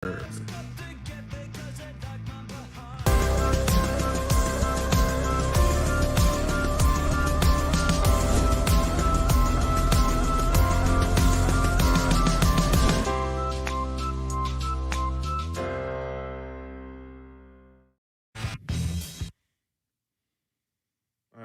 I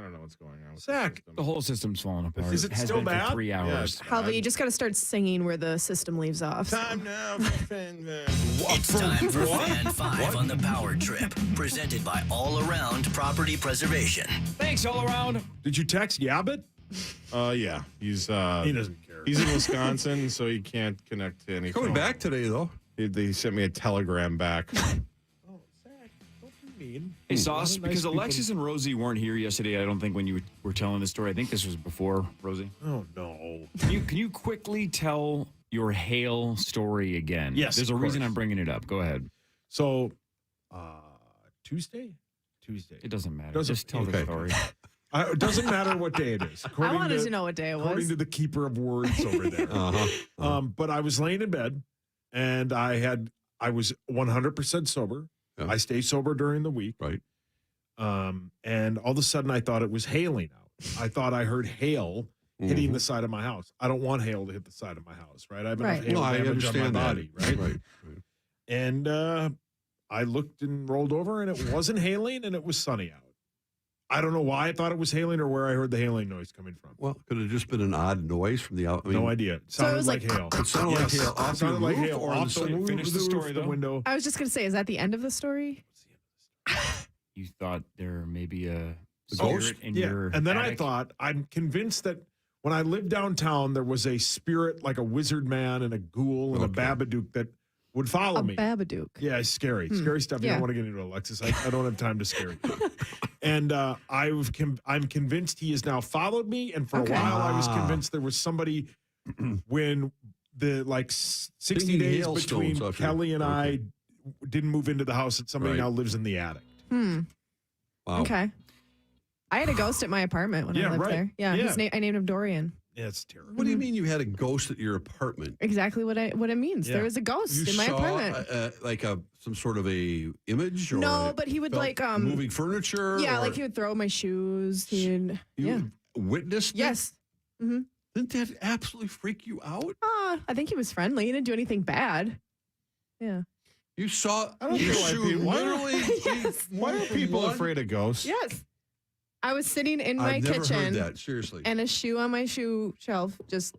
don't know what's going on with Zach, the The whole system's falling apart. Is it has still been bad? for 3 hours. Probably you just got to start singing where the system leaves off. Time now for Fan It's time for Fan 5 on the Power Trip, presented by All Around Property Preservation. Thanks all around. Did you text Yabbit? Yeah, he's He doesn't care. he's in Wisconsin, so he can't connect to any Coming phone. back today, though. They sent me a telegram back. Oh, Zach, don't be mean. Hey, Sauce, A lot of nice because people- Alexis and Rosie weren't here yesterday, I don't think, when you were telling the story. I think this was before, Rosie. Oh, no. Can you quickly tell your hail story again? Yes, There's a of reason course. I'm bringing it up. Go ahead. So, Tuesday? It doesn't matter. Doesn't- Just tell the okay. story. It doesn't matter what day it is. I wanted to know what day it According was. to the keeper of words over there. But I was laying in bed, and I was 100% sober. Yeah. I stay sober during the week. Right. And all of a sudden, I thought it was hailing out. I thought I heard hail hitting the side of my house. I don't want hail to hit the side of my house, right? I have enough Right. hail No, I damage on my understand that. body, right? Right. And I looked and rolled over, and it wasn't hailing, and it was sunny out. I don't know why I thought it was hailing or where I heard the hailing noise coming from. Well, could have just been an odd noise from the out. I mean, No idea. It So it sounded was like like- hail. It sounded like hail off It sounded your like roof hail or on off the the side? roof, Finish the story, the though. window. I was just going to say, is that the end of the story? You thought there may be a ghost? spirit in Yeah, your and then attic? I thought, I'm convinced that when I lived downtown, there was a spirit like a wizard man and a ghoul and a Okay. Babadook that would follow A me. Babadook. Yeah, it's scary. Scary stuff. You Yeah. don't want to get into, Alexis. I don't have time to scare you. And I'm convinced he has now followed me. And for Okay. a while, I was Ah. convinced there was somebody when the 60 Stinging days hailstones between off your- Kelly and I didn't move into the house that somebody Right. now lives in the attic. Wow. Okay. I had a ghost at my apartment when Yeah, I lived right. there. Yeah, Yeah. I named him Dorian. Yeah, it's terrible. What do you mean you had a ghost at your apartment? Exactly what it means. Yeah. There was a ghost You in my saw apartment. like some sort of a image? Or No, but he would felt like moving furniture? yeah, or like he would throw my shoes. He'd yeah. You witnessed it? Yes. Mm-hmm. Didn't that absolutely freak you out? I think he was friendly. He didn't do anything bad. Yeah. You saw I don't your know why shoe people- why are- literally. Yes. Why are people afraid of ghosts? Yes. I was sitting in my I've never kitchen heard that. Seriously. and a shoe on my shoe shelf just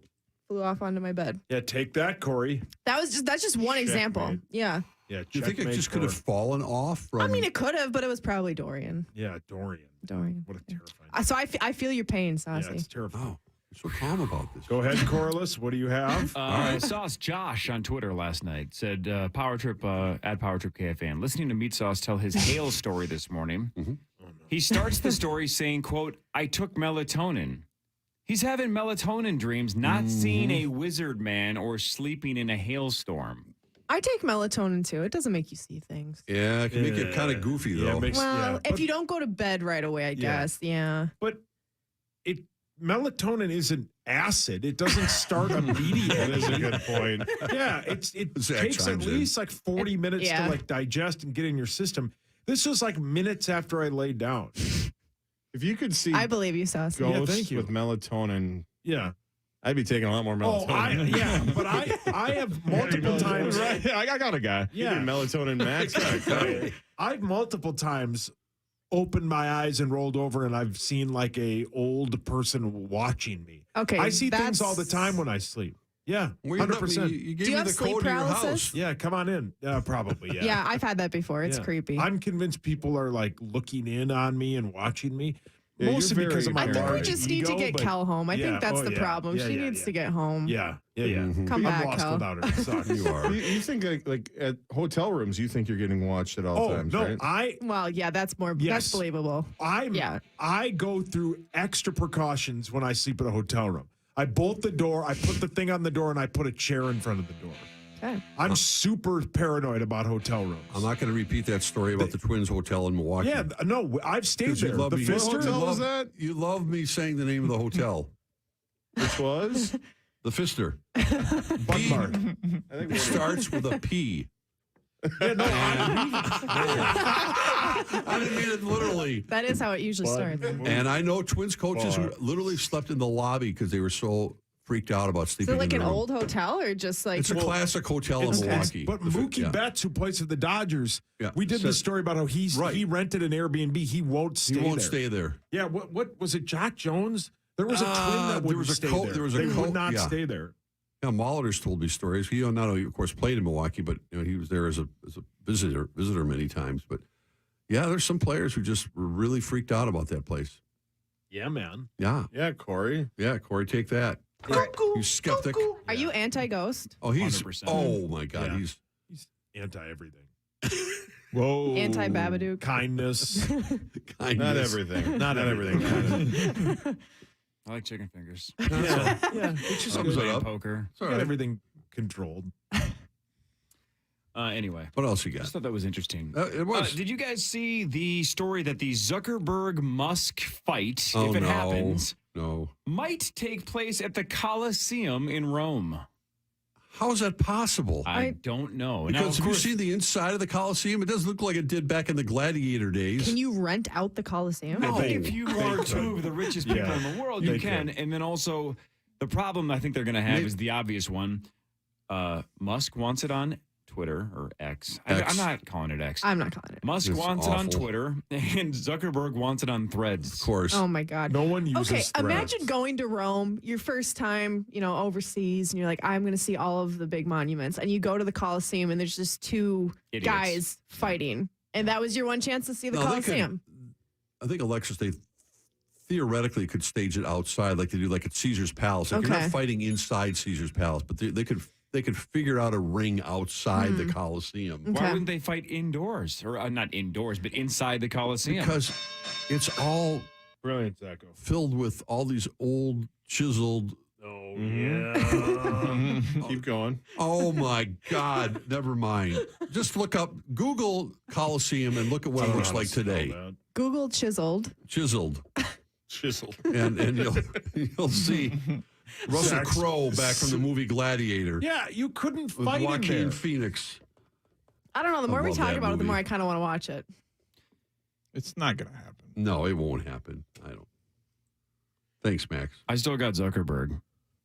flew off onto my bed. Yeah, take that, Corey. That's just one example. Checkmate. Yeah. Yeah, Do you think it checkmate just could have Corey. fallen off from? I mean, it could have, but it was probably Dorian. Yeah, Dorian. Dorian. What a terrifying. So I feel your pain, Yeah, Saucy. it's terrifying. Oh, you're so calm about this. Go ahead, Corliss. What do you have? Sauce Josh on Twitter last night said, Power Trip, at Power Trip KFan, listening to Meat Sauce tell his hail story this morning. He starts the story saying, quote, I took melatonin. He's having melatonin dreams, not seeing a wizard man or sleeping in a hailstorm. I take melatonin too. It doesn't make you see things. Yeah, it can make it kind of goofy Yeah, though. it makes- Well, if but- you don't go to bed right away, I guess. Yeah. But melatonin isn't acid. It doesn't start immediately. That is a good point. Yeah, it Zach takes at chimes in. least like 40 minutes Yeah. to like digest and get in your system. This was like minutes after I laid down. If you could see I believe you, Saucy. Yeah, ghosts thank you. with melatonin, Yeah. I'd be taking a lot more Oh, melatonin. but I have multiple times. Right, I got a guy. Yeah. Give me melatonin max. I've multiple times opened my eyes and rolled over, and I've seen like a old person watching me. Okay, I see things that's- all the time when I sleep. Yeah, Well, you let me- 100%. You gave Do you me have the sleep code to your paralysis? house. Yeah, come on in. Probably. Yeah. Yeah, I've had that before. It's Yeah. creepy. I'm convinced people are like looking in on me and watching me. Yeah, Mostly you're because of my I think we large just need to ego, get but- Kel home. I Yeah, think that's oh, the yeah, problem. yeah, She yeah, needs yeah. to get home. Yeah. Mhm. Come I'm back, lost Kel. without her. It sucks. You are. You think like at hotel rooms, you think you're getting watched at all Oh times, no, right? Well, yeah, that's Yes. believable. Yeah. I go through extra precautions when I sleep in a hotel room. I bolt the door, I put the thing on the door, and I put a chair in front of the door. Okay. I'm super paranoid about hotel rooms. I'm not going to repeat that story about the Twins Hotel in Milwaukee. Yeah, no, I've stayed 'Cause you there. love The me- Pfister. you love- was that? You love me saying the name of the hotel. Which was? The Pfister. Bunbar. I think It starts with a P. Yeah, no, I didn't mean it literally. That is how it usually starts. And I know Twins coaches who literally slept in the lobby because they were so freaked out about Is sleeping it like in an the room. old hotel or just like It's a classic hotel in Milwaukee. But Mookie Betts, who plays for the Dodgers, Yeah. we did this story about how he rented an Airbnb. He won't stay He won't there. stay there. Yeah, what was it, Jack Jones? There was a twin that wouldn't stay there. They would not stay there. Yeah, Molitor's told me stories. He not only, of course, played in Milwaukee, but he was there as a visitor many times. But yeah, there's some players who just were really freaked out about that place. Yeah, man. Yeah, Yeah, Corey. yeah, Corey, take that. You skeptic. Are you anti-ghost? Oh, he's 100%. oh my God, Yeah. he's Anti-everything. Whoa. Anti-Babadook? Kindness. kind Not of- everything. Not everything. I like chicken fingers. yeah. It's just Thumbs good. up. Poker. It's all Got right. everything controlled. Anyway, What else you I got? just thought that was interesting. It was. Did you guys see the story that the Zuckerberg Musk fight, Oh, if it no. happens, No. might take place at the Colosseum in Rome? How is that possible? I don't know. Now, Because of have you course, seen the inside of the Coliseum? It doesn't look like it did back in the gladiator days. Can you rent out the Coliseum? I think No. if you They are could. two of the richest people Yeah. in the world, They you can. could. And then also, the problem I think they're going to have Maybe- is the obvious one. Musk wants it on Twitter or X. X. I'm not calling it X. I'm not calling it. Musk It's wants it on awful. Twitter, and Zuckerberg wants it on Threads. Of course. Oh my God. No one uses Okay, Threads. imagine going to Rome, your first time, overseas, and you're like, I'm going to see all of the big monuments. And you go to the Colosseum, and there's just two Idiots. guys fighting. And that was your one chance to see the No, they Colosseum. I think Alexis, they theoretically could stage it outside like they do like at Caesar's Palace. Like You're Okay. not fighting inside Caesar's Palace, but they could figure out a ring outside the Coliseum. Why Okay. wouldn't they fight indoors? Or not indoors, but inside the Colosseum? Because it's all Brilliant, Zacho. filled with all these old chiseled. Oh, Mhm. yeah. Keep going. Oh my God! Never mind. Just look up Google Coliseum and look at what it looks like today. Google chiseled. Chiseled, Chiseled. and you'll see Russell Sex. Crowe back from the movie Gladiator Yeah, you couldn't with fight in Joaquin there. Phoenix. I don't know. The more we love talk that about it, the movie. more I kind of want to watch it. It's not going to happen. No, it won't happen. I don't. Thanks, Max. I still got Zuckerberg.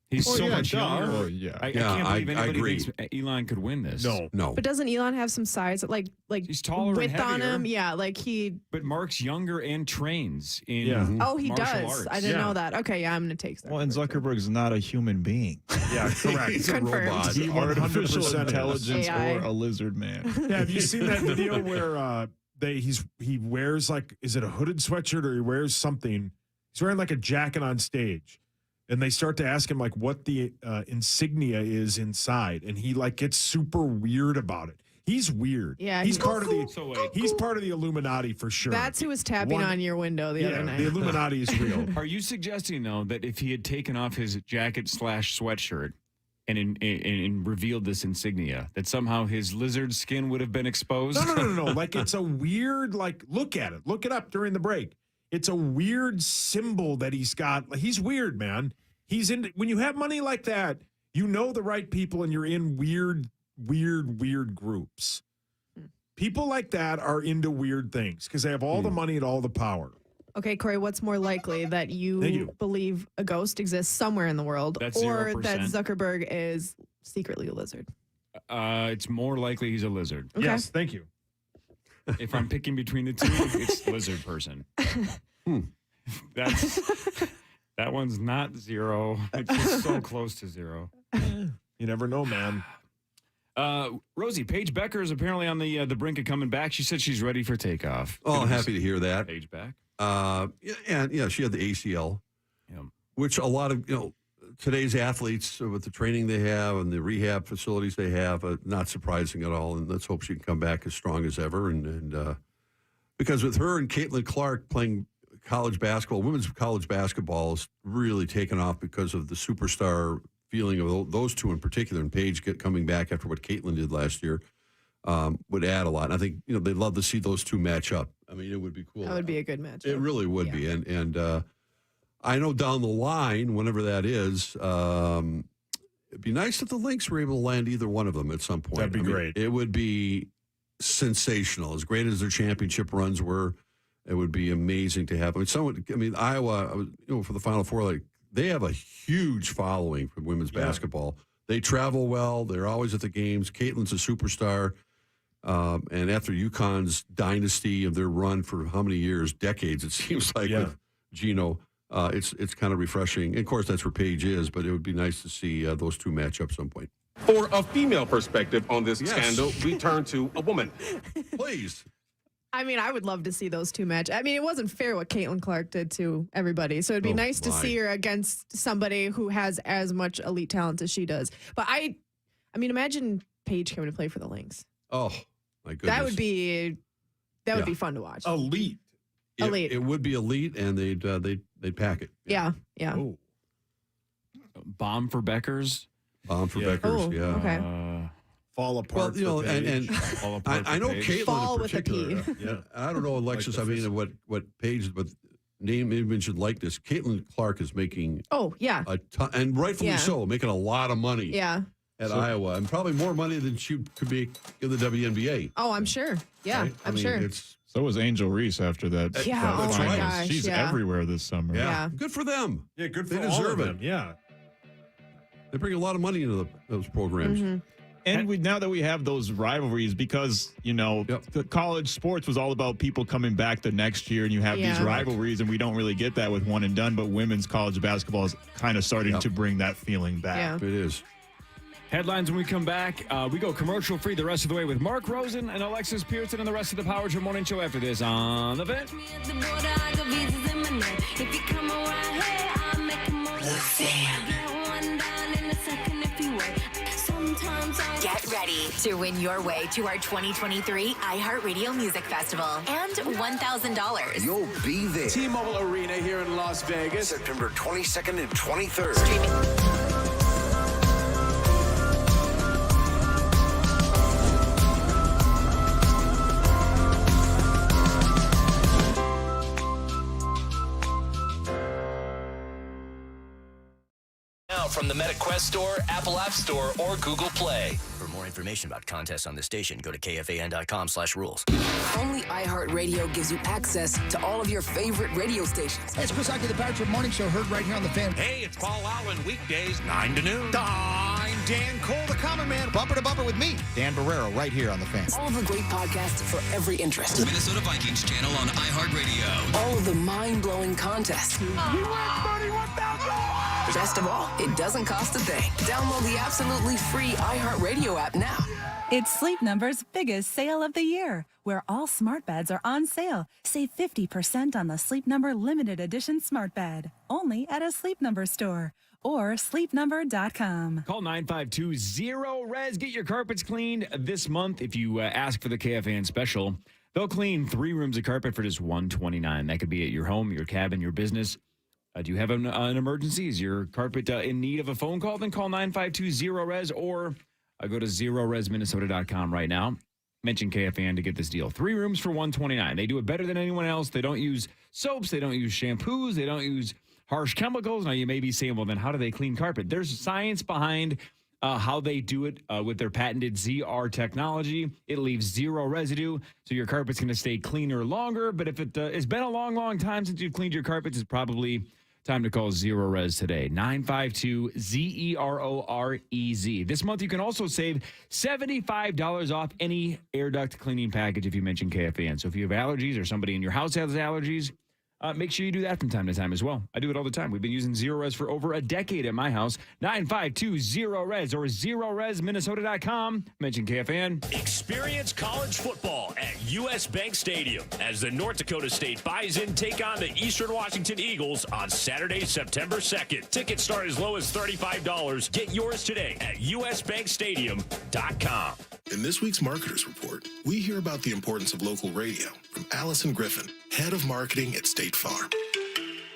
He's Oh, so yeah, much duh. younger. Oh, yeah. I Yeah, can't believe I anybody agree. thinks Elon could win this. No. But doesn't Elon have some size, like He's taller and width on heavier. him? Yeah, like he. But Mark's younger and trains in Yeah. Oh, he martial does. arts. I didn't Yeah. know that. Okay, yeah, I'm gonna take that. Well, and Zuckerberg's not a human being. Yeah, correct. He's a Confirmed. robot. He Artificial 100% is. intelligence AI. or a lizard man. Yeah, have you seen that video where he wears like, is it a hooded sweatshirt or he wears something? He's wearing like a jacket on stage, and they start to ask him like what the insignia is inside, and he like gets super weird about it. He's weird. Yeah, he's he- part of the. So wait. He's part of the Illuminati for sure. That's who was tapping One- on your window the other yeah, night. the Illuminati is real. Are you suggesting though that if he had taken off his jacket / sweatshirt and revealed this insignia, that somehow his lizard skin would have been exposed? No. Like it's a weird. Like look at it. Look it up during the break. It's a weird symbol that he's got. He's weird, man. He's in. When you have money like that, you know the right people, and you're in weird groups. People like that are into weird things because they have all the money and all the power. Okay, Corey, what's more likely that Thank you you. believe a ghost exists somewhere in the world, That's or 0%. that Zuckerberg is secretly a lizard? It's more likely he's a lizard. Okay. Yes, thank you. If I'm picking between the two, it's lizard person. That one's not 0. It's just so close to 0. You never know, man. Rosie, Paige Becker is apparently on the brink of coming back. She said she's ready for takeoff. Oh, I'm Good happy to hear that. Paige back. And she had the ACL, Yeah. which a lot of today's athletes with the training they have and the rehab facilities they have, not surprising at all. And let's hope she can come back as strong as ever. And because with her and Caitlin Clark playing college basketball, women's college basketball has really taken off because of the superstar feeling of those two in particular. And Paige coming back after what Caitlin did last year would add a lot. And I think they'd love to see those two match up. I mean, it would be cool. That would be a good match. It really would be. And I know down the line, whenever that is, it'd be nice if the Lynx were able to land either one of them at some point. That'd be great. It would be sensational. As great as their championship runs were, it would be amazing to have. Iowa, for the Final Four, like they have a huge following for women's basketball. They travel well. They're always at the games. Caitlin's a superstar. And after UConn's dynasty of their run for how many years, decades, it seems like with Gino, it's kind of refreshing. And of course, that's where Paige is, but it would be nice to see those two match up some point. For a female perspective on this scandal, we turn to a woman. Please. I mean, I would love to see those two match. I mean, it wasn't fair what Caitlin Clark did to everybody. So it'd be nice to see her against somebody who has as much elite talent as she does. But I mean, imagine Paige coming to play for the Lynx. Oh, my goodness. That would be fun to watch. Elite. Elite. It would be elite, and they'd pack it. Yeah. Oh. Bomb for Beckers. Bomb for Beckers. Oh, okay. Fall apart. Well, for Paige. and Fall apart I know for Paige. Caitlin Fall in with a particular. P. I don't know, Alexis. Like I mean, what Paige, but name, image, and likeness. Caitlin Clark is making Oh, yeah. a ton, and rightfully so, making a lot of money Yeah. at Iowa, and probably more money than she could make in the WNBA. Oh, I'm sure. Yeah, right? I'm I mean, sure. It's So was Angel Reese after that. Yeah, that oh my finals. gosh, She's yeah. everywhere this summer. Yeah. good for them. Yeah, good for They all deserve of it. them. Yeah. They bring a lot of money into those programs. Mm-hmm. And now that we have those rivalries, because, the college sports was all about people coming back the next year, and you have these rivalries, and we don't really get that with one and done, but women's college basketball is kind of starting to bring that feeling back. Yeah. It is. Headlines when we come back. We go commercial free the rest of the way with Mark Rosen and Alexis Pearson and the rest of the Power Trip Morning Show after this on The Fan. Get ready to win your way to our 2023 iHeartRadio Music Festival and $1,000. You'll be there. T-Mobile Arena here in Las Vegas. September 22nd and 23rd. Now from the MetaQuest Store, Apple App Store, or Google Play. For more information about contests on the station, go to kfan.com/rules. Only iHeartRadio gives you access to all of your favorite radio stations. Hey, it's Chris Hockey, the Power Trip Morning Show, heard right here on The Fan. Hey, it's Paul Allen, weekdays, 9 to noon. I'm Dan Cole, the Common Man, bumper to bumper with me, Dan Barrero, right here on The Fan. All of the great podcasts for every interest. Minnesota Vikings channel on iHeartRadio. All of the mind-blowing contests. We win $31,000. Best of all, it doesn't cost a thing. Download the absolutely free iHeartRadio app now. It's Sleep Number's biggest sale of the year, where all smart beds are on sale. Save 50% on the Sleep Number limited edition smart bed, only at a Sleep Number store or sleepnumber.com. Call 952-0-RES. Get your carpets cleaned this month. If you ask for the KFAN special, they'll clean 3 rooms of carpet for just $129. That could be at your home, your cabin, your business. Do you have an emergency? Is your carpet in need of a phone call? Then call 952-0-RES or go to zeroresminnesota.com right now. Mention KFAN to get this deal. 3 rooms for $129. They do it better than anyone else. They don't use soaps. They don't use shampoos. They don't use harsh chemicals. Now, you may be saying, well, then how do they clean carpet? There's science behind how they do it with their patented ZR technology. It leaves 0 residue, so your carpet's going to stay cleaner longer. But if it's been a long, long time since you've cleaned your carpets, it's probably time to call 0-RES today. 952-ZEROREZ. This month, you can also save $75 off any air duct cleaning package if you mention KFAN. So if you have allergies or somebody in your house has allergies, make sure you do that from time to time as well. I do it all the time. We've been using 0-RES for over a decade at my house. 952-0-RES or zeroresminnesota.com. Mention KFAN. Experience college football at U.S. Bank Stadium as the North Dakota State Bison take on the Eastern Washington Eagles on Saturday, September 2nd. Tickets start as low as $35. Get yours today at usbankstadium.com. In this week's Marketers Report, we hear about the importance of local radio from Allison Griffin, head of marketing at State Farm.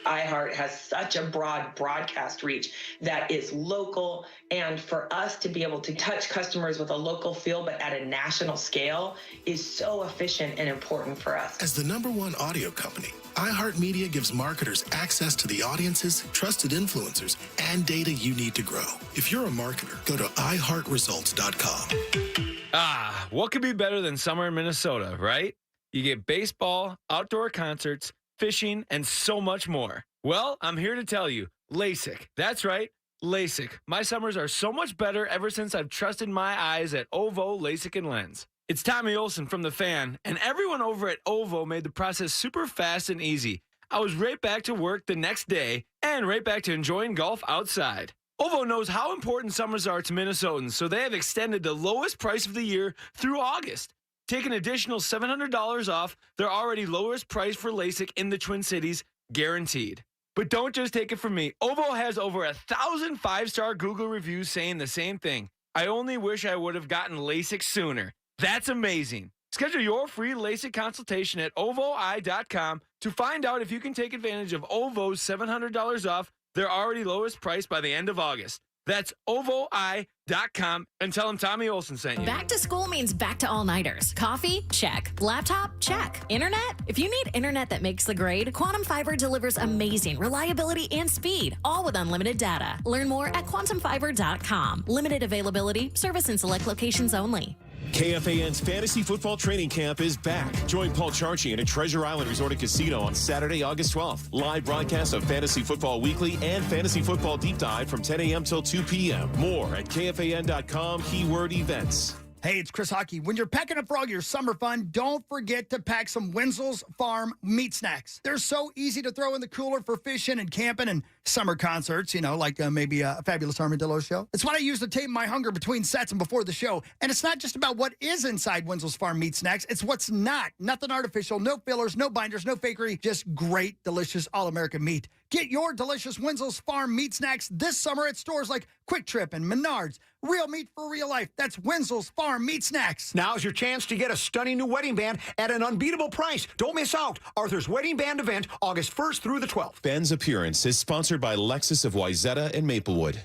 iHeart has such a broad broadcast reach that is local, and for us to be able to touch customers with a local feel but at a national scale is so efficient and important for us. As the #1 audio company, iHeartMedia gives marketers access to the audiences, trusted influencers, and data you need to grow. If you're a marketer, go to iHeartResults.com. Ah, what could be better than summer in Minnesota, right? You get baseball, outdoor concerts, fishing, and so much more. Well, I'm here to tell you, LASIK. That's right, LASIK. My summers are so much better ever since I've trusted my eyes at OVO LASIK and Lens. It's Tommy Olson from The Fan, and everyone over at OVO made the process super fast and easy. I was right back to work the next day and right back to enjoying golf outside. OVO knows how important summers are to Minnesotans, so they have extended the lowest price of the year through August. Take an additional $700 off their already lowest price for LASIK in the Twin Cities, guaranteed. But don't just take it from me. OVO has over 1,000 5-star Google reviews saying the same thing. I only wish I would have gotten LASIK sooner. That's amazing. Schedule your free LASIK consultation at ovoi.com to find out if you can take advantage of OVO's $700 off their already lowest price by the end of August. That's ovoi.com and tell them Tommy Olson sent you. Back to school means back to all-nighters. Coffee? Check. Laptop? Check. Internet? If you need internet that makes the grade, Quantum Fiber delivers amazing reliability and speed, all with unlimited data. Learn more at quantumfiber.com. Limited availability, service in select locations only. KFAN's Fantasy Football Training Camp is back. Join Paul Charchian at Treasure Island Resort and Casino on Saturday, August 12th. Live broadcast of Fantasy Football Weekly and Fantasy Football Deep Dive from 10 a.m. till 2 p.m. More at KFAN.com, keyword events. Hey, it's Chris Hockey. When you're packing up for all your summer fun, don't forget to pack some Wenzel's Farm meat snacks. They're so easy to throw in the cooler for fishing and camping and summer concerts, like maybe a Fabulous Armadillo show. It's what I use to tame my hunger between sets and before the show. And it's not just about what is inside Wenzel's Farm meat snacks. It's what's not. Nothing artificial, no fillers, no binders, no fakery, just great, delicious, all-American meat. Get your delicious Wenzel's Farm meat snacks this summer at stores like Quick Trip and Menards. Real meat for real life. That's Wenzel's Farm meat snacks. Now's your chance to get a stunning new wedding band at an unbeatable price. Don't miss out. Arthur's Wedding Band event, August 1st through the 12th. Ben's appearance is sponsored by Lexus of Wayzata and Maplewood.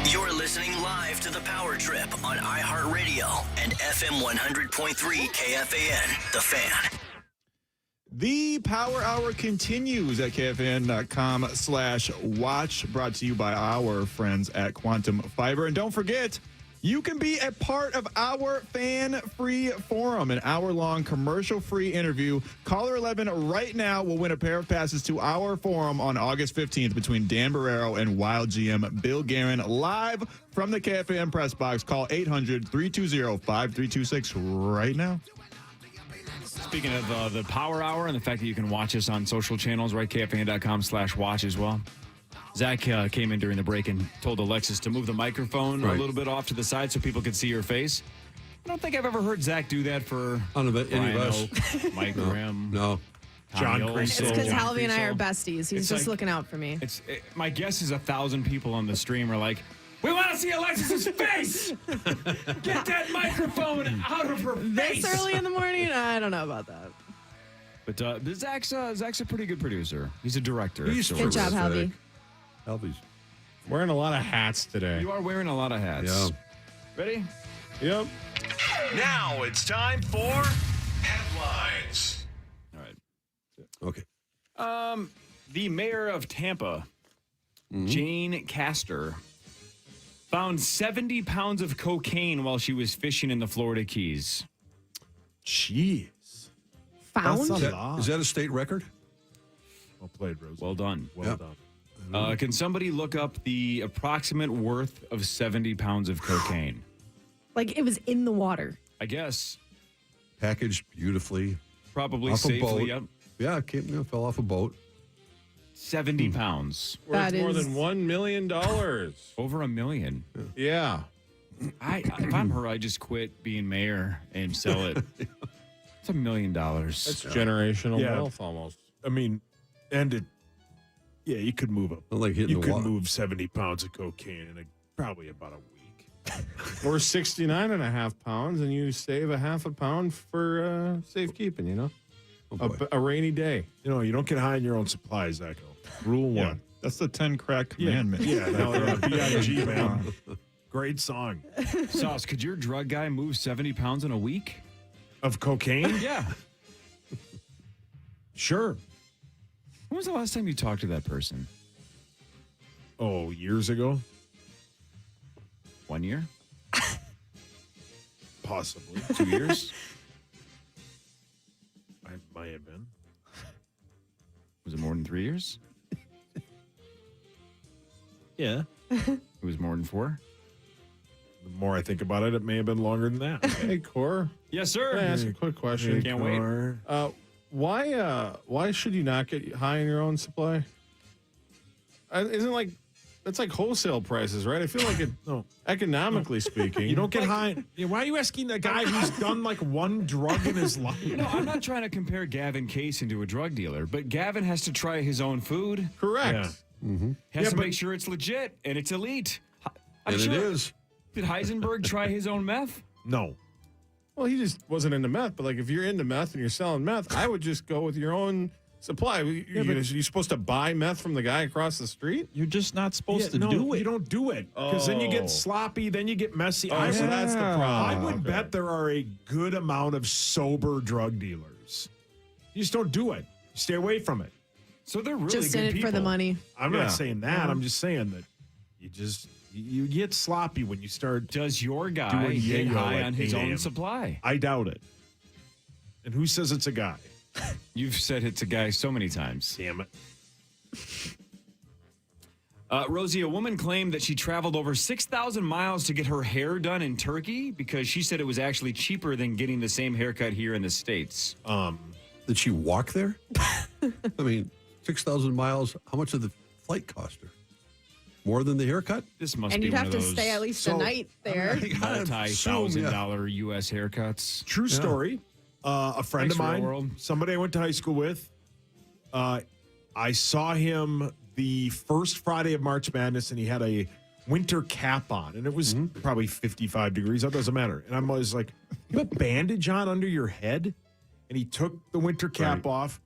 You're listening live to The Power Trip on iHeartRadio and FM 100.3 KFAN, The Fan. The Power Hour continues at KFAN.com/watch, brought to you by our friends at Quantum Fiber. And don't forget, you can be a part of our fan-free forum, an hour-long commercial-free interview. Caller 11 right now will win a pair of passes to our forum on August 15th between Dan Barrero and Wild GM Bill Guerin, live from the KFAN press box. Call 800-320-5326 right now. Speaking of the Power Hour and the fact that you can watch us on social channels, right? KFAN.com/watch as well. Zach came in during the break and told Alexis to move the microphone a little bit off to the side so people could see your face. I don't think I've ever heard Zach do that for any of us. Mike Grimm. No. John Creasel. It's because John Halvey and I are Creasel. besties. He's It's just like- looking out for me. My guess is 1,000 people on the stream are like, we want to see Alexis's face. Get that microphone out of her face. This early in the morning? I don't know about that. But Zach's a pretty good producer. He's a director. He's Good job, Halvey. Halvey's wearing a lot of hats today. You are wearing a lot of hats. Yeah. Ready? Yep. Now it's time for headlines. All right. Okay. The mayor of Tampa, Jane Castor, found 70 pounds of cocaine while she was fishing in the Florida Keys. Jeez. Found? That's a Is lot. that a state record? Well played, Rose. Well done. Well done. Can somebody look up the approximate worth of 70 pounds of cocaine? Like it was in the water. I guess. Packaged beautifully. Probably off safely. a boat. Yep. Yeah, fell off a boat. 70 pounds. Worth That more is- than $1 million. Over $1 million. Yeah. If I'm her, I just quit being mayor and sell it. It's $1 million. That's generational wealth almost. I mean, you could move up. Like hitting You the could water. move 70 pounds of cocaine in probably about a week. Or 69.5 pounds, and you save a half a pound for safekeeping, a rainy day. You don't get high on your own supply, Zacho. Rule Yeah, one. that's the 10 crack commandment. Yeah, B.I.G., man. Great song. Sauce, could your drug guy move 70 pounds in a week? Of cocaine? Yeah. Sure. When was the last time you talked to that person? Oh, years ago? 1 year? Possibly. 2 years? I might have been. Was it more than 3 years? Yeah. It was more than 4? The more I think about it, it may have been longer than that. Hey, Core. Yes, sir. Can I ask a quick question? Can't wait. Why should you not get high on your own supply? That's like wholesale prices, right? I feel like economically speaking. You don't get high. Yeah, why are you asking the guy who's done like one drug in his life? No, I'm not trying to compare Gavin Casey to a drug dealer, but Gavin has to try his own food. Correct. Yeah. Has to make sure it's legit and it's elite. And it is. Did Heisenberg try his own meth? No. Well, he just wasn't into meth. But like, if you're into meth and you're selling meth, I would just go with your own supply. You're supposed to buy meth from the guy across the street? You're just not supposed to no, do it. You don't do it because then you Oh. get sloppy, then you get messy. Oh, so that's the problem. I would Okay. bet there are a good amount of sober drug dealers. You just don't do it. Stay away from it. So they're really Just good in it people. for the money. I'm Yeah. not saying that. I'm just saying that you get sloppy when you start. Does your guy Doing get yayo high at on his 8 own a.m.? supply? I doubt it. And who says it's a guy? You've said it's a guy so many times. Damn it. Rosie, a woman claimed that she traveled over 6,000 miles to get her hair done in Turkey because she said it was actually cheaper than getting the same haircut here in the States. Did she walk there? I mean, 6,000 miles. How much did the flight cost her? More than the haircut? This must And be you'd one have of to those stay at least a night there. multi-$1,000 U.S. haircuts. True story. A friend Thanks, of mine, real world. somebody I went to high school with, I saw him the first Friday of March Madness, and he had a winter cap on, and it was probably 55 degrees. That doesn't matter. And I'm always like, you have a bandage on under your head? And he took the winter cap off.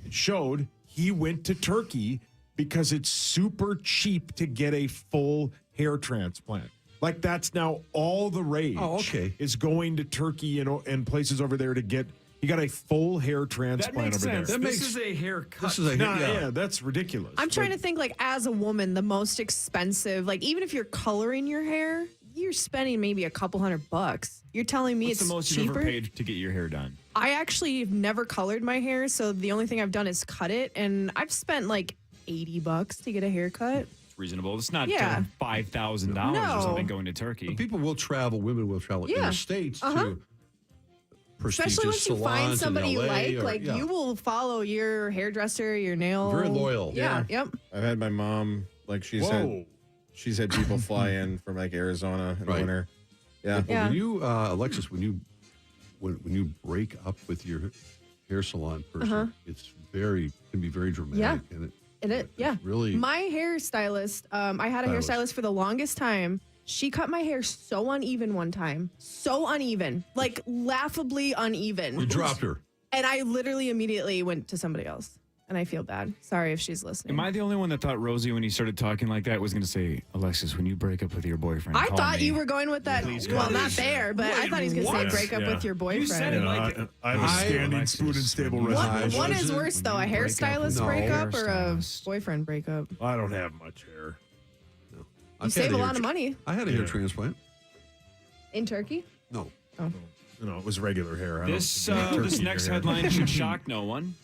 It showed he went to Turkey because it's super cheap to get a full hair transplant. Like, that's now all the rage. Oh, okay. Is going to Turkey and places over there to get. He got a full hair transplant over there. This is a haircut. This is a Yeah, that's ridiculous. I'm trying to think, like, as a woman, the most expensive, like, even if you're coloring your hair, you're spending maybe a couple $100. You're telling me What's it's the most cheaper? you've ever paid to get your hair done? I actually have never colored my hair, so the only thing I've done is cut it, and I've spent like $80 to get a haircut. It's reasonable. It's not Yeah. $5,000 No. or something going to Turkey. But people will travel, women will travel in Yeah. the States Uh-huh. to prestigious Especially once you find salons in somebody you LA like, yeah. you will follow your hairdresser, your nail. Very loyal. Yeah, yep. I've had my mom, like, she's had people fly in from like Arizona in the winter. Yeah. But when you, Alexis, when you break up with your hair salon person, it's can be very dramatic. Yeah. And Yeah. really My hairstylist, I had a hairstylist for the longest time. She cut my hair so uneven one time. So uneven. Like, laughably uneven. you dropped her. And I literally immediately went to somebody else. And I feel bad. Sorry if she's listening. Am I the only one that thought Rosie, when you started talking like that, was going to say, Alexis, when you break up with your boyfriend, I call thought me. you were going with that. Please Well, call not me. there, but I thought he was going to say break up with your boyfriend. You said it like I have a standing spoon and stable reservation. What is worse, though, a hairstylist breakup or a hairstylist. boyfriend breakup? I don't have much hair. You save a lot of money. I had a hair transplant. In Turkey? No. Oh. No, it was regular hair. I This don't think this turkey next hair. headline should shock no one.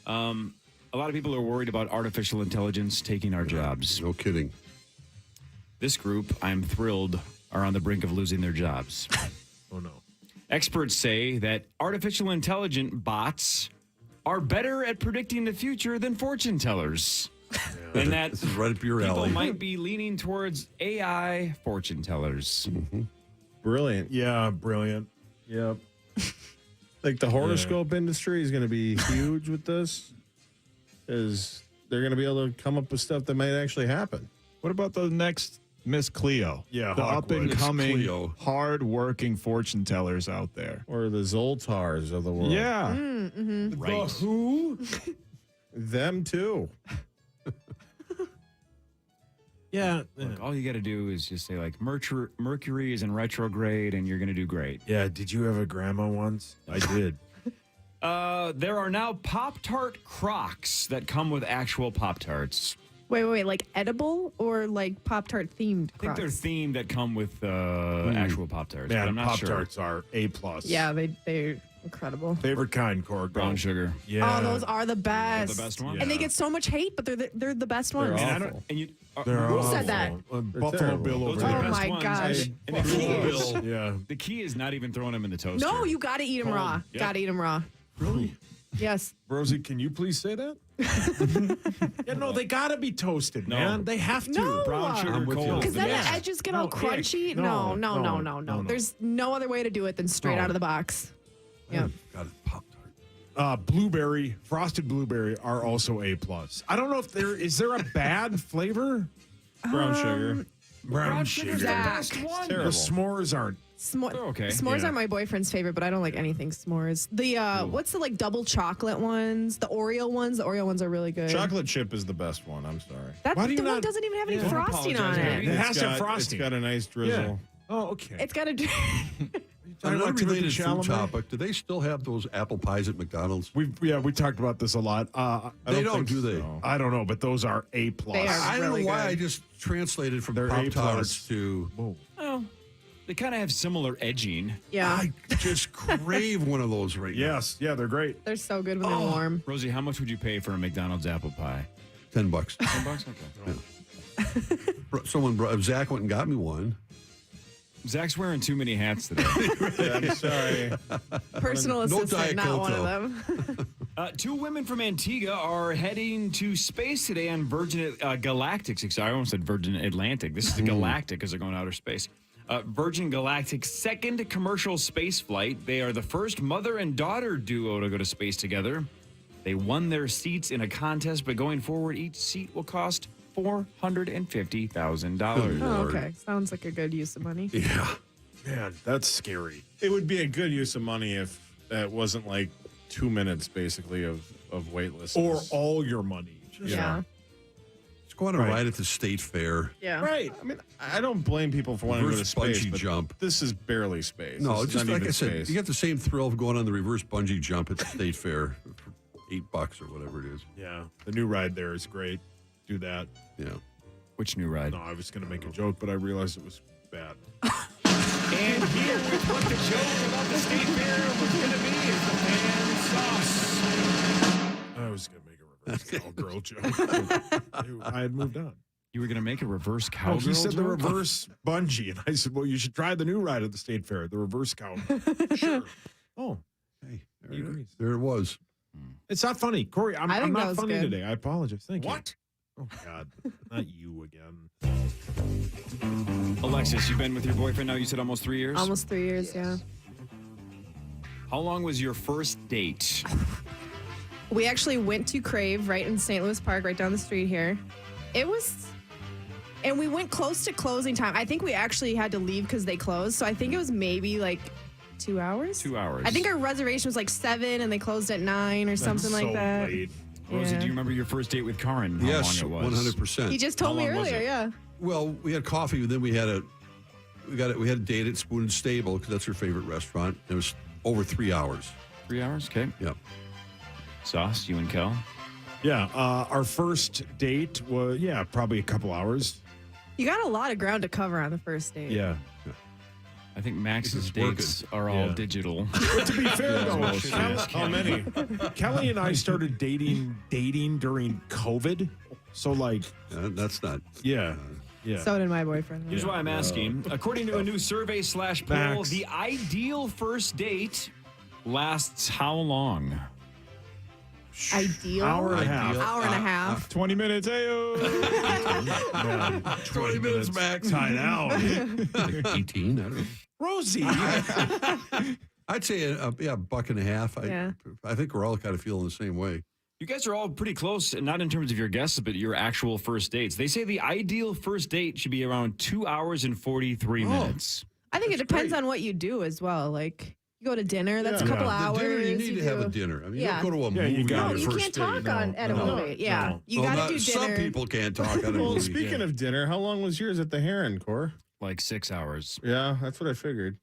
A lot of people are worried about artificial intelligence taking our jobs. No kidding. This group, I'm thrilled, are on the brink of losing their jobs. Oh, no. Experts say that artificial intelligent bots are better at predicting the future than fortune tellers. And that This is right up your people alley. might be leaning towards AI fortune tellers. Brilliant. Yeah, brilliant. Yep. Like, the horoscope industry is going to be huge with this, because they're going to be able to come up with stuff that might actually happen. What about the next Miss Cleo. Yeah, the Hawkwood. up-and-coming, Miss Cleo. hard-working fortune tellers out there. Or the Zoltars of the world. Yeah. Mm-hmm. The who? Them too. Yeah. Look, all you got to do is just say, like, Mercury is in retrograde, and you're going to do great. Yeah. Did you have a grandma once? I did. There are now Pop-Tart Crocs that come with actual Pop-Tarts. Wait, like edible or like Pop-Tart themed? I think they're themed that come with actual Pop-Tarts. Man, but I'm not Pop-Tarts are A+. Yeah, they're incredible. Favorite kind, Corey. Brown sugar. Yeah. Oh, those are the best. They're the best ones. And they get so much hate, but they're the best ones. They're awful. Who said that? Buffalo terrible. Bill over Those are there. the Oh best my ones. gosh. And the key is, Yeah. the key is not even throwing them in the toaster. No, you got to eat them raw. Yep. Got to eat them raw. Really? Yes. Rosie, can you please say that? Yeah, no, they got to be toasted, man. They have to. No. Brown sugar I'm with you. cold. Because then Yeah. the edges get all No, crunchy. yeah. No. There's no other way to do it than straight No. out of the box. Yeah. Got it. Pop-Tart. Blueberry, frosted blueberry are also A+. I don't know if is there a bad flavor? Brown sugar. Brown sugar's sugar. the best one. The s'mores aren't. They're okay. S'mores Yeah. are my boyfriend's favorite, but I don't like anything s'mores. The what's the like double chocolate ones? The Oreo ones. The Oreo ones are really good. Chocolate chip is the best one. I'm sorry. That Why do you the one not- doesn't even have any Yeah. frosting on Apologize, it. baby. It has to have It's frosting. got a nice drizzle. Oh, okay. It's got a. On an about Timothy unrelated food Chalamet? topic, do they still have those apple pies at McDonald's? We talked about this a lot. They don't, do they? so. I don't know, but those are A+. They are. I don't really know why good. I just translated from They're Pop-Tarts A+. to. Well, they kind of have similar edging. Yeah, I just crave one of those right now. Yes, yeah, they're great. they're so good when they're warm. Rosie, how much would you pay for a McDonald's apple pie? $10. $10? Okay. Zach went and got me one. Zach's wearing too many hats today. Yeah, I'm sorry. Personal No assistant, Diet not one Coke, of them. Two women from Antigua are heading to space today on Virgin Galactic's. I almost said Virgin Atlantic. This is the Galactic because they're going to outer space. Virgin Galactic's second commercial space flight. They are the first mother and daughter duo to go to space together. They won their seats in a contest, but going forward, each seat will cost $450,000. Oh, okay. Sounds like a good use of money. Yeah. Man, that's scary. It would be a good use of money if it wasn't like 2 minutes basically of waitlist. Or all your money. Yeah. Just go on a ride at the state fair. Yeah. Right. I mean, I don't blame people for wanting to go to Reverse space, bungee but jump. this is barely space. No, This it's is just not like even I said, space. you get the same thrill of going on the reverse bungee jump at the state fair for $8 or whatever it is. Yeah. The new ride there is great. Do that. Yeah. Which new ride? No, I was going to make a joke, but I realized it was bad. And here with what the joke about the state fair was going to be is the pan sauce. I was going to make a reverse cowgirl joke. I had moved on. You were going to make a reverse Oh, cowgirl he said the joke? reverse bungee. And I said, well, you should try the new ride at the state fair, the reverse cow. Sure. Oh, Hey, there, He agrees. there it was. it's not funny. Corey, I'm I think that not was funny good. today. I apologize. Thank you. What? Oh, God. Not you again. Alexis, you've been with your boyfriend now, you said almost 3 years? Almost 3 years, yeah. How long was your first date? We actually went to Crave right in St. Louis Park, right down the street here. And we went close to closing time. I think we actually had to leave because they closed. So I think it was maybe like 2 hours. 2 hours. I think our reservation was like 7 and they closed at 9 or something like that. Late. Rosie, Yeah. do you remember your first date with Karen? How Yes, long it was? 100%. He just told me How long was earlier, it? yeah. Well, we had coffee, and then we had a date at Spoon and Stable because that's her favorite restaurant. It was over 3 hours. 3 hours? Okay. Yep. Sauce, you and Kel? Yeah. Our first date was, probably a couple hours. You got a lot of ground to cover on the first date. Yeah. I think Max's It's working. dates are all Yeah. digital. But to be fair, though, well, shit. How many? Kelly and I started dating during COVID. So, like, That's not. yeah. So did my boyfriend. Here's why I'm asking. According to a new survey / poll, Max. the ideal first date lasts how long? Ideal? Hour and a half. Hour and a half. 20 minutes. Ayo. 20 minutes max. Time out. Like 18. I don't know. Rosie. I'd say a buck and a half. Yeah. I think we're all kind of feeling the same way. You guys are all pretty close, not in terms of your guesses, but your actual first dates. They say the ideal first date should be around 2 hours and 43 minutes. I think it depends on what you do as well. Like, you go to dinner, that's a couple hours. The dinner, you need to have a dinner. I mean, you don't go to a movie. You can't talk at a movie. Yeah, you got to do dinner. Some people can't talk at a movie. Speaking of dinner, how long was yours at the Heron, Core? Like 6 hours. Yeah, that's what I figured.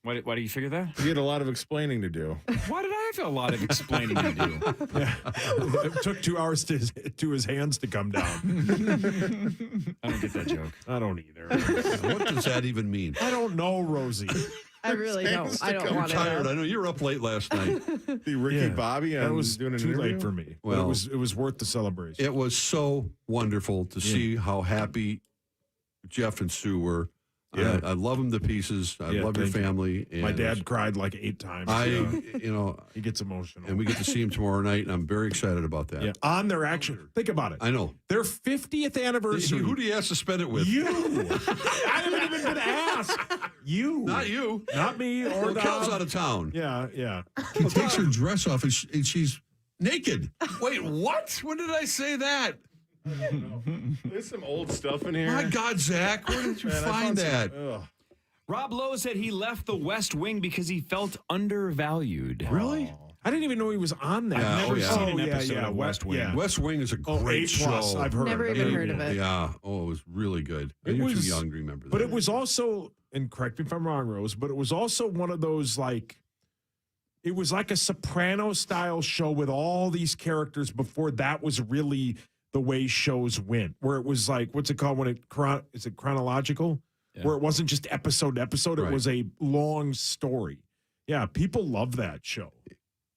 Why do you figure that? You had a lot of explaining to do. Why did I have a lot of explaining to do? Yeah. It took 2 hours to his hands to come down. I don't get that joke. I don't either. What does that even mean? I don't know, Rosie. I really don't. I don't want to. Tired. I know you were up late last night. The Ricky Bobby. That was doing an too interview? late for me. Well, it was worth the celebration. It was so wonderful to see how happy Jeff and Sue were. Yeah. I love them to pieces. I love your family. And my dad cried like 8 times. He gets emotional. And we get to see him tomorrow night, and I'm very excited about that. Yeah. On their action. Think about it. I know. Their 50th anniversary. Who do you ask to spend it with? You. I haven't even been asked. You. Not you. Not me or Kel's out of town. Yeah. She takes her dress off, and she's naked. Wait, what? When did I say that? There's some old stuff in here. My God, Zach, where did you find that? Rob Lowe said he left the West Wing because he felt undervalued. Really? I didn't even know he was on that. I've never seen an episode of West Wing. Yeah. West Wing is a great A+, show. I've heard. Never even heard of it. Yeah. Oh, it was really good. You're too young to remember that. But it was also, and correct me if I'm wrong, Rose, but it was also one of those it was like a Soprano style show with all these characters before that was really the way shows went, where it was like, what's it called when is it chronological? Yeah. Where it wasn't just episode to episode, it was a long story. Yeah, people love that show.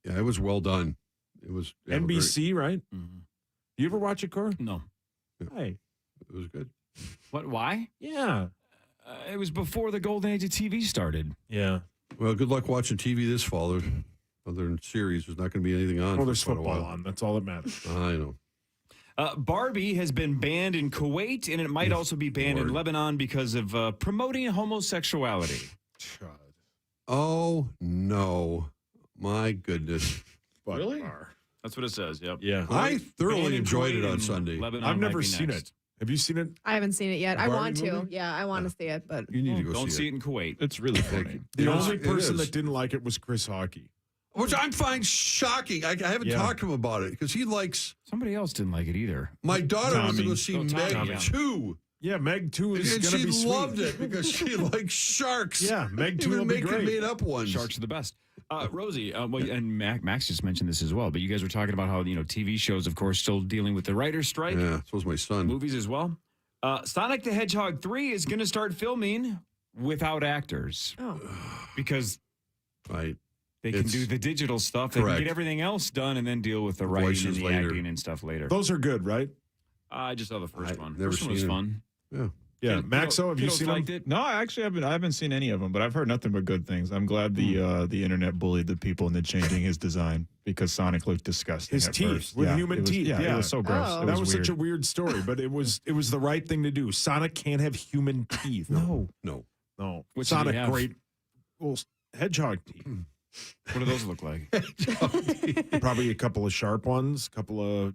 Yeah, it was well done. It was NBC, right? Mm-hmm. You ever watch it, Cor? No. Hey. It was good. What? Why? Yeah. It was before the golden age of TV started. Yeah. Well, good luck watching TV this fall. Other than series, there's not going to be anything on. Well, there's football on. That's all that matters. I know. Barbie has been banned in Kuwait, and it might also be banned in Lebanon because of promoting homosexuality. Oh, no. My goodness. Really? That's what it says, yep. Yeah. I thoroughly enjoyed it on Sunday. Lebanon I've never might be seen next. it. Have you seen it? I haven't seen it yet. I Barbie want to. movie? Yeah, I want to see it, but You need to go Don't see see it in Kuwait. It's really funny. The only it person is. that didn't like it was Chris Hockey. Which I find shocking. I haven't talked to him about it because he likes. Somebody else didn't like it either. My daughter was to go see Tommy. Meg 2. Yeah, Meg 2 is And going to she be sweet. loved it because she likes sharks. Yeah, Meg 2 will Even be making great. made up ones. Sharks are the best. Rosie, and Max just mentioned this as well, but you guys were talking about how, TV shows, of course, still dealing with the writer's strike. Yeah, so was my son. Movies as well. Sonic the Hedgehog 3 is going to start filming without actors. Oh. Because right. They can do the digital stuff. They can get everything else done and then deal with the writing and the acting and stuff later. Those are good, right? I just saw the first one. Never First one was seen it. fun. Yeah. Yeah, Maxo, have you seen liked them? it? No, I haven't seen any of them, but I've heard nothing but good things. I'm glad the internet bullied the people into changing his design because Sonic looked disgusting. His at teeth first. with Yeah, human it was, teeth. Yeah, Yeah, it was so gross. Oh. That was weird. such a weird story, but it was the right thing to do. Sonic can't have human teeth. No. Which Sonic, did he have? great. Well, hedgehog teeth. What do those look like? Probably a couple of sharp ones, couple of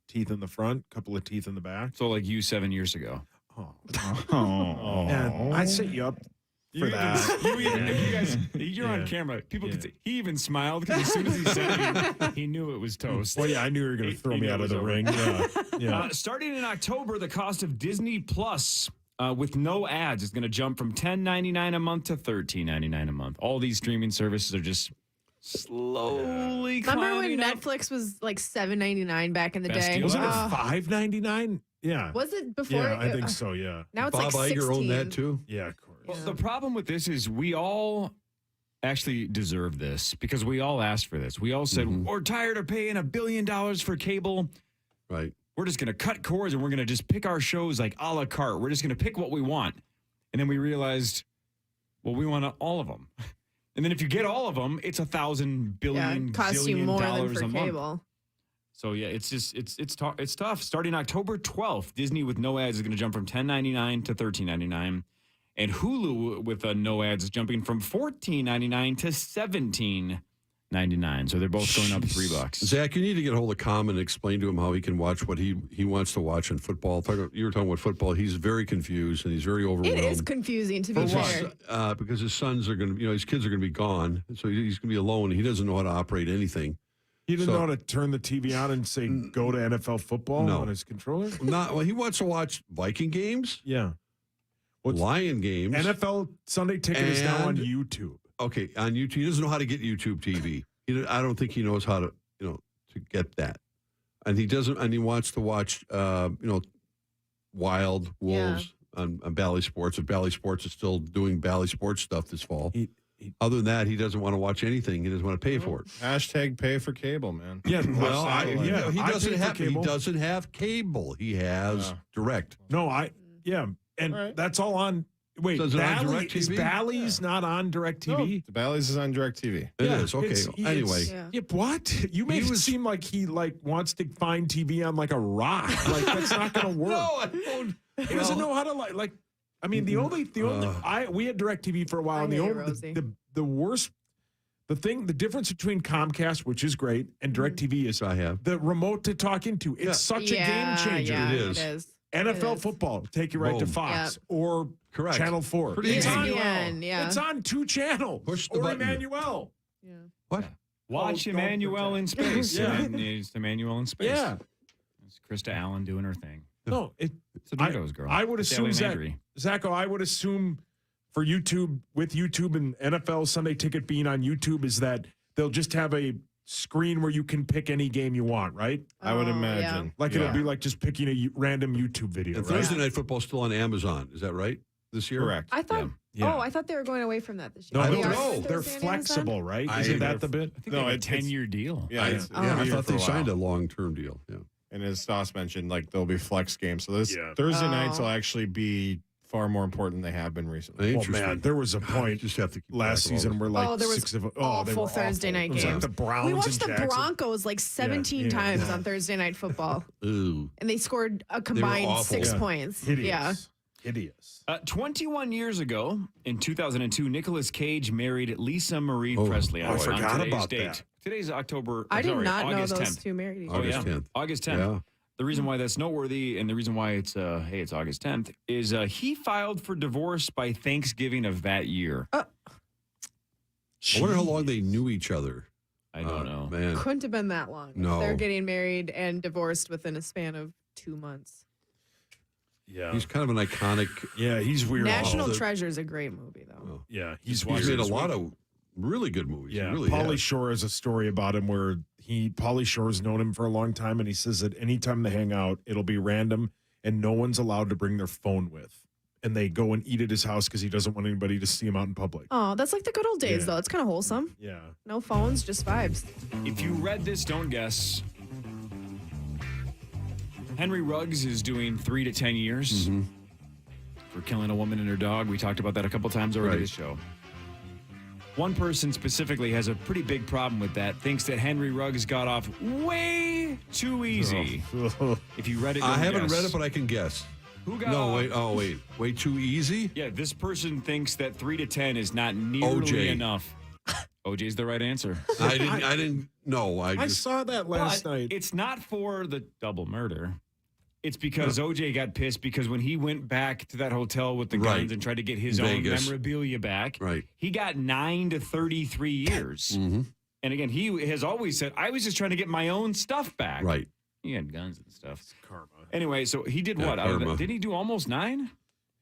teeth in the front, couple of teeth in the back. So like you 7 years ago. And I set you up for that. You're on camera. People can see. He even smiled because as soon as he said it, he knew it was toast. Well, yeah, I knew you were going to throw He me knew out it of the was ring. over. Yeah. Starting in October, the cost of Disney Plus with no ads is going to jump from $10.99 a month to $13.99 a month. All these streaming services are just slowly remember when climbing up. Netflix was like $7.99 back in the Best day? deal Wasn't it Oh. $5.99? Yeah. Was it before? Yeah, I think so, yeah. Now it's Bob like Iger 16. owned that too? Yeah, of course. Well, the problem with this is we all actually deserve this because we all asked for this. We all said, we're tired of paying $1 billion for cable. Right. We're just going to cut cords and we're going to just pick our shows like a la carte. We're just going to pick what we want. And then we realized, well, we want all of them. And then if you get all of them, it's $1,000 billion it costs you more than for a month. cable. So yeah, it's tough. Starting October 12th, Disney with no ads is going to jump from $10.99 to $13.99, and Hulu with no ads is jumping from $14.99 to $17.99. $9.99. So they're both going up $3. Zach, you need to get a hold of Com and explain to him how he can watch what he wants to watch in football. You were talking about football. He's very confused and he's very overwhelmed. It is confusing, to be fair. Because his sons are going to, his kids are going to be gone. So he's going to be alone. He doesn't know how to operate anything. He didn't know how to turn the TV on and say, go to NFL football on his controller? Well, he wants to watch Viking games. Yeah. Lion games. NFL Sunday Ticket is now on YouTube. Okay, on YouTube. He doesn't know how to get YouTube TV. I don't think he knows how to, to get that. And he doesn't, and he wants to watch, Wild Wolves on Bally Sports. If Bally Sports is still doing Bally Sports stuff this fall. Other than that, he doesn't want to watch anything. He doesn't want to pay for it. Hashtag pay for cable, man. Yeah, well, he doesn't have cable. He doesn't have cable. He has direct. No, and that's all on. Wait, is Bally's not on DirecTV? The Bally's is on DirecTV. It is, okay. Anyway. What? You make it seem like he wants to find TV on a rock. That's not going to work. No, I don't. He doesn't know how to I mean, we had DirecTV for a while, and the difference between Comcast, which is great, and DirecTV is the remote to talk into. It's such a game changer. It is. NFL football, take you right to Fox or Channel 4. It's it's on 2 channels. Push the button. Emmanuel. What? Watch Emmanuel in space. It's Emmanuel in space. Yeah. It's Krista Allen doing her thing. No, it's a Doritos girl. I would assume, Zacho, I would assume for YouTube, with YouTube and NFL Sunday Ticket being on YouTube, is that they'll just have a screen where you can pick any game you want, right? I would imagine. It'll be like just picking a random YouTube video. And Thursday Night Football is still on Amazon. Is that right? This year? Correct. I thought. I thought they were going away from that this year. No, I don't know. They're flexible, right? Isn't that the bit? I think they have a 10-year deal. Yeah, I thought they signed a long-term deal. Yeah. And as Sauce mentioned, there'll be flex games. So this Thursday nights will actually be far more important than they have been recently. Oh man, there was a point just have to keep last season where there was 6 of awful Thursday night games. Like the Browns we watched and the Broncos 17 times on Thursday Night Football. Ooh. And they scored a combined 6 points. Hideous. 21 years ago, in 2002, Nicolas Cage married Lisa Marie Presley. I forgot about date. that. Today's October. I did not know August those 10th. two married each Oh, other. yeah. August 10th. Yeah. The reason why that's noteworthy and the reason why it's it's August 10th is he filed for divorce by Thanksgiving of that year. I wonder how long they knew each other. I don't know. Man. Couldn't have been that long. No. They're getting married and divorced within a span of 2 months. Yeah. He's kind of an iconic. Yeah, he's weird. National Treasure is a great movie, though. Oh. Yeah, he's made a lot of really good movies. Yeah, really Pauly Shore has a story about him where Pauly Shore's known him for a long time, and he says that anytime they hang out, it'll be random, and no one's allowed to bring their phone with. And they go and eat at his house because he doesn't want anybody to see him out in public. Oh, that's like the good old days, though. It's kind of wholesome. Yeah. No phones, just vibes. If you read this, don't guess. Henry Ruggs is doing 3 to 10 years for killing a woman and her dog. We talked about that a couple times already this show. One person specifically has a pretty big problem with that, thinks that Henry Ruggs got off way too easy. If you read it, I haven't read it, but I can guess. Who got No, off? wait. Oh, wait. Way too easy? Yeah, this person thinks that 3 to 10 is not nearly OJ. enough. OJ's the right answer. I didn't know. I saw that last night. It's not for the double murder. It's because OJ got pissed because when he went back to that hotel with the guns and tried to get his own memorabilia back, he got 9 to 33 years. And again, he has always said, I was just trying to get my own stuff back. Right. He had guns and stuff. It's karma. Anyway, so he did what? Didn't he do almost 9?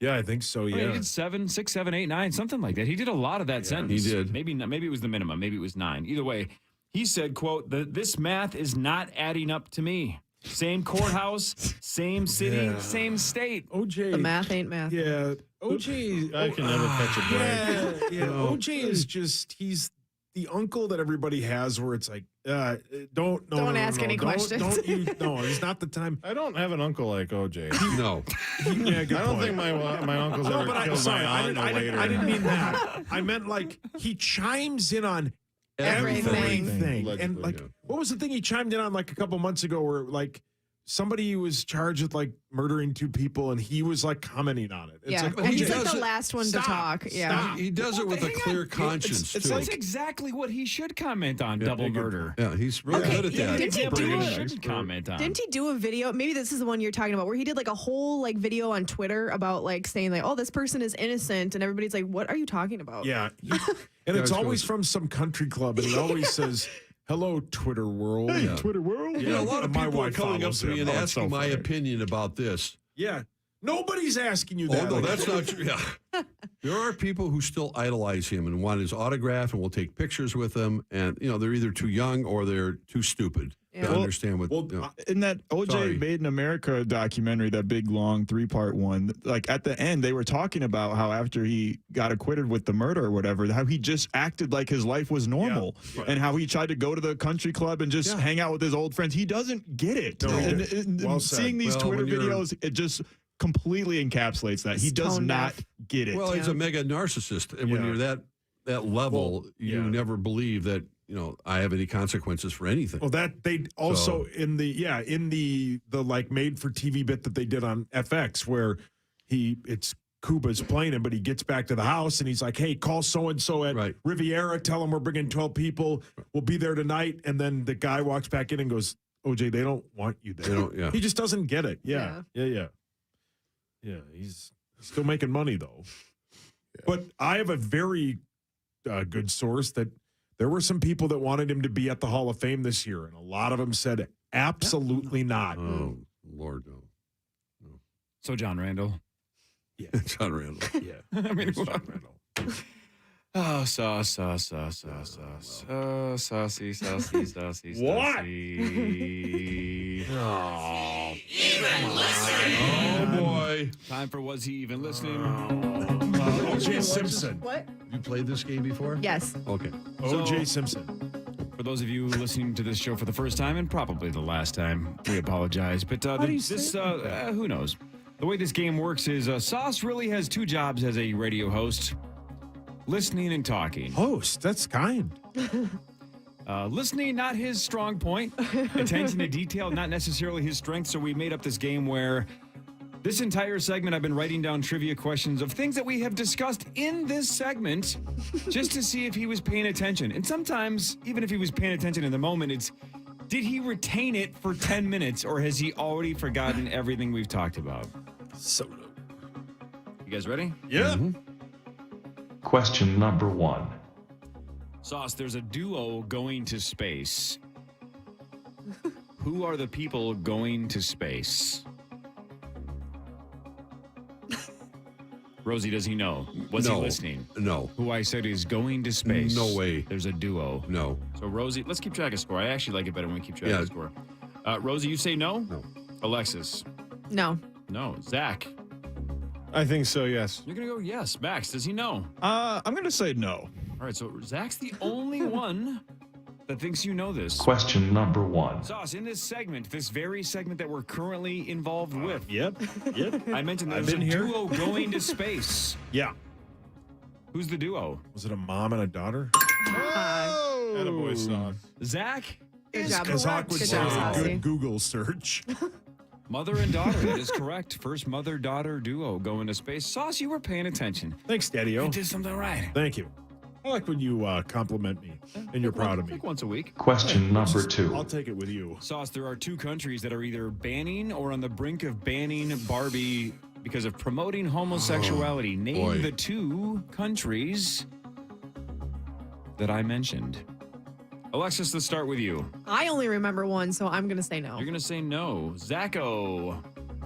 Yeah, I think so, yeah. He did 7, 6, 7, 8, 9, something like that. He did a lot of that sentence. He did. Maybe it was the minimum. Maybe it was 9. Either way, he said, quote, this math is not adding up to me. Same courthouse, same city, same state. OJ. The math ain't math. Yeah. OJ. I can never catch a break. Yeah. OJ is just, he's the uncle that everybody has where it's like, don't ask any questions. No, it's not the time. I don't have an uncle like OJ. No. Yeah, good I don't point. think my uncle's ever killed my aunt I later. didn't mean that. I meant like he chimes in on everything. And like, what was the thing he chimed in on like a couple months ago where like somebody was charged with like murdering 2 people, and he was like commenting on it. It's Yeah, like, and he's like does the it- last one to talk. Yeah, He does it with a clear conscience, It's too. like exactly what he should comment on, double murder. Yeah, he's really good at that. Didn't he do He it? shouldn't comment on. Didn't he do a video? Maybe this is the one you're talking about, where he did like a whole like video on Twitter about like saying like, "Oh, this person is innocent," and everybody's like, "What are you talking about?" Yeah, and it's always from some country club, and he always says, "Hello, Twitter world." Yeah. Twitter world. You know, a lot of My people are wife coming up follows to me him. and Oh, it's asking so my funny. opinion about this. Yeah, nobody's asking you that. Oh, no, that's not true. Yeah. There are people who still idolize him and want his autograph and will take pictures with him. And, you know, they're either too young or they're too stupid to understand what. Well, you know. in that OJ Sorry. Made in America documentary, that big, long 3-part one, like at the end, they were talking about how after he got acquitted with the murder or whatever, how he just acted like his life was normal and how he tried to go to the country club and just hang out with his old friends. He doesn't get it. No, he and, didn't. Well said. seeing these Well, Twitter when you're- videos, it just completely encapsulates that. He does tone not deaf. get it. Well, he's a mega narcissist. And when Yeah. you're that level, Well, you yeah. never believe that, you know, I have any consequences for anything. Well, that they also in the like made for TV bit that they did on FX, where it's Cuba's playing him, but he gets back to the house and he's like, "Hey, call so and so at Riviera. Tell them we're bringing 12 people. We'll be there tonight." And then the guy walks back in and goes, "OJ, they don't want you there." They don't, yeah. He just doesn't get it. Yeah. He's still making money though. But I have a very good source that there were some people that wanted him to be at the Hall of Fame this year, and a lot of them said absolutely not. Oh, Lord, no. So John Randall. Yeah, John Randall. Yeah, I mean, John Randall. Oh, saucy. What? Oh, boy. Time for Was He Even Listening? O.J. Simpson. What? You played this game before? Yes. Okay. O.J. Simpson. For those of you listening to this show for the first time and probably the last time, we apologize. But who knows? The way this game works is Sauce really has 2 jobs as a radio host: listening and talking. Host, that's kind. Listening, not his strong point. Attention to detail, not necessarily his strength. So we made up this game where this entire segment I've been writing down trivia questions of things that we have discussed in this segment just to see if he was paying attention. And sometimes, even if he was paying attention in the moment, it's did he retain it for 10 minutes or has he already forgotten everything we've talked about? So, you guys ready? Yeah. Question number 1. Sauce, there's a duo going to space. Who are the people going to space? Rosie, does he know? Was he No. listening? No. Who I said is going to space. No way. There's a duo. No. So, Rosie, let's keep track of score. I actually like it better when we keep track of score. Rosie, you say no? No. Alexis? No. No. Zach? I think so, yes. You're going to go yes. Max, does he know? I'm going to say no. All right, so Zach's the only one that thinks you know this. Question number 1. Sauce, in this segment, this very segment that we're currently involved with. Yep. I mentioned I've there's a been here. duo going to space. Yeah. Who's the duo? Was it a mom and a daughter? Attaboy, Sauce. Zach? Good job. As Hawk would Good say, job, a Saucy. good Google search. Mother and daughter. That is correct. First mother-daughter duo going to space. Sauce, you were paying attention. Thanks, Daddy-O. You did something right. Thank you. I like when you compliment me and you're proud of me. Like once a week. Question number 2. I'll take it with you. Sauce, there are 2 countries that are either banning or on the brink of banning Barbie because of promoting homosexuality. Name boy. the 2 countries that I mentioned. Alexis, let's start with you. I only remember one, so I'm going to say no. You're going to say no. Zacho.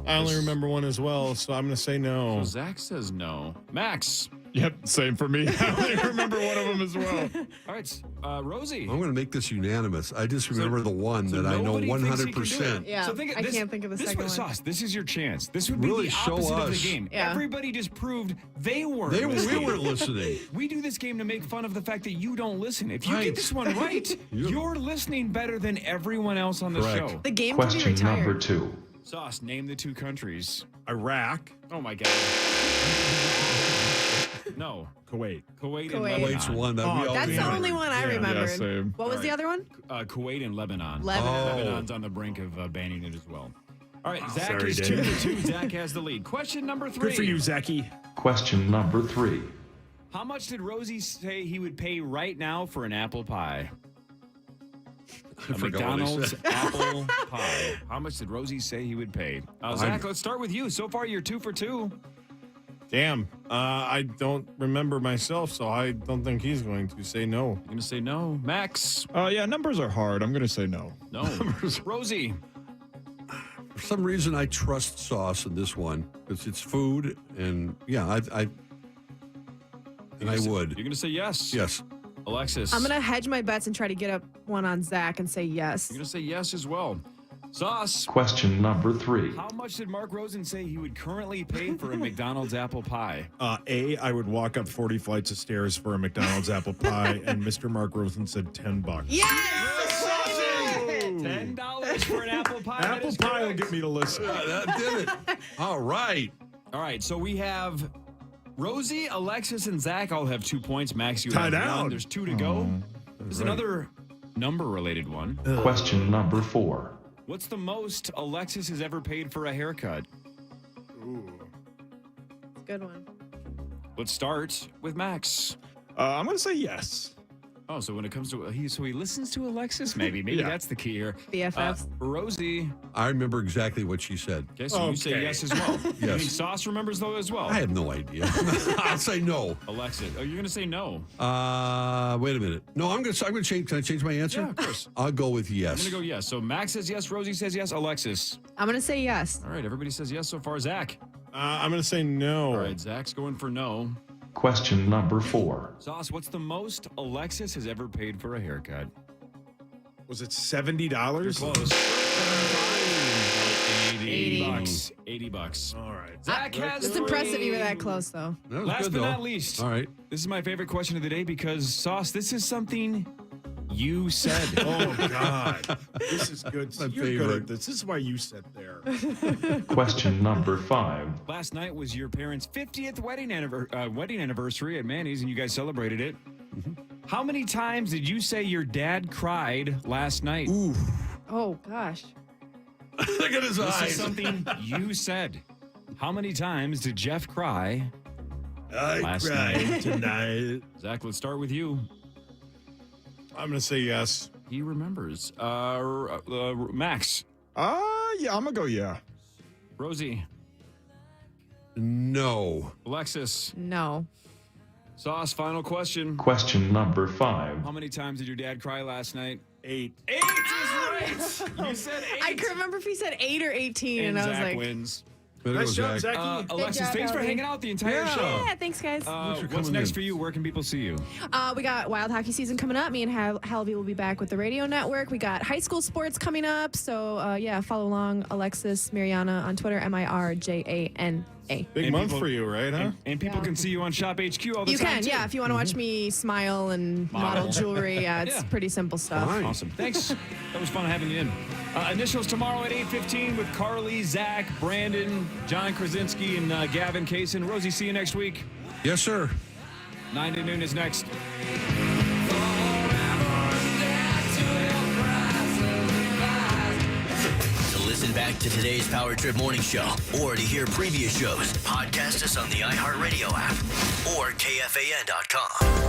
I only remember one as well, so I'm going to say no. So Zach says no. Max. Yep, same for me. I only remember one of them as well. All right, Rosie. I'm going to make this unanimous. I just remember the one So that I know nobody thinks he can do 100%. it. Yeah, So think, I can't think of the second one. Sauce, this is your chance. This would be Really the show opposite of us. the game. Yeah. Everybody just proved they weren't We listening. weren't listening. We do this game to make fun of the fact that you don't listen. If you Right. get this one right, you're listening better than everyone else on the Correct. show. The game can be Question number retired. 2. Sauce, name the 2 countries. Iraq, Oh my God. No. Kuwait. Kuwait and Kuwait. Lebanon. Kuwait's one that we all That's the remember. only one I Yeah. remembered. Yeah, same. What was the other one? Kuwait and Lebanon. Lebanon. Oh. Lebanon's on the brink of banning it as well. All right, Zach Sorry, is Dave. 2-2. Zach has the lead. Question number 3. Good for you, Zachy. Question number 3. How much did Rosie say he would pay right now for an apple pie? A McDonald's apple pie. How much did Rosie say he would pay? Zach, let's start with you. So far, you're 2 for 2. Damn. I don't remember myself, so I don't think he's going to say no. You're going to say no. Max? Yeah, numbers are hard. I'm going to say no. No. Rosie? For some reason, I trust Sauce in this one. It's food, and yeah, I would. You're going to say yes? Yes. Alexis? I'm going to hedge my bets and try to get up one on Zach and say yes. You're going to say yes as well. Sauce? Question number 3. How much did Mark Rosen say he would currently pay for a McDonald's apple pie? I would walk up 40 flights of stairs for a McDonald's apple pie, and Mr. Mark Rosen said $10. Yes! $10 for an apple pie. Apple pie will get me to listen. That did it. All right. All right, so we have Rosie, Alexis, and Zach all have 2 points. Max, you Tied have out. 1. There's 2 to go. There's another number-related one. Question number 4. What's the most Alexis has ever paid for a haircut? Good one. Let's start with Max. I'm going to say yes. Oh, so when it comes to he listens to Alexis, maybe Yeah. that's the key here. BFFs. Rosie. I remember exactly what she said. Okay, so you say yes as well. Yes. You mean Sauce remembers though as well? I have no idea. I'll say no. Alexis. Oh, you're gonna say no. Wait a minute. No, I'm gonna change. Can I change my answer? Yeah, of course. I'll go with yes. I'm gonna go yes. So Max says yes, Rosie says yes, Alexis. I'm going to say yes. All right, everybody says yes so far. Zach. I'm going to say no. All right, Zach's going for no. Question number 4. Sauce, what's the most Alexis has ever paid for a haircut? Was it $70? You're close. 80 bucks. 80 bucks. All right. Zach has It's impressive you were that close, though. That was Last good, but though. not least. All right. This is my favorite question of the day because, Sauce, this is something you said. Oh, God. This is good. My You're favorite. good at this. This is why you sit there. Question number 5. Last night was your parents' 50th wedding anniversary at Manny's, and you guys celebrated it. How many times did you say your dad cried last night? Ooh. Oh, gosh. Look at his This eyes. is something you said. How many times did Jeff cry last night? Tonight. Zach, let's start with you. I'm going to say yes. He remembers. Max. Yeah, I'm going to go yeah. Rosie. No. Alexis. No. Sauce, final question. Question number 5. How many times did your dad cry last night? 8. 8 is right. You said 8. I can remember if he said 8 or 18, and I was Zach like, wins. Nice job, Zachy. Alexis, job, thanks for Albie. hanging out the entire show. yeah, thanks, guys. What's next for you? Where can people see you? We got wild hockey season coming up. Me and Halvey will be back with the radio network. We got high school sports coming up. So, yeah, follow along Alexis Mirjana on Twitter, Mirjana. Big month for you, right, huh? And people can see you on Shop HQ all the You time. can, too. yeah. If you want to watch me smile and model jewelry, yeah, it's pretty simple stuff. Awesome. Thanks. That was fun having you in. Initials tomorrow at 8:15 with Carly, Zach, Brandon, John Krasinski, and Gavin Kaysen. Rosie, see you next week. Yes, sir. 9 to noon is next. To listen back to today's Power Trip Morning Show or to hear previous shows, podcast us on the iHeartRadio app or KFAN.com.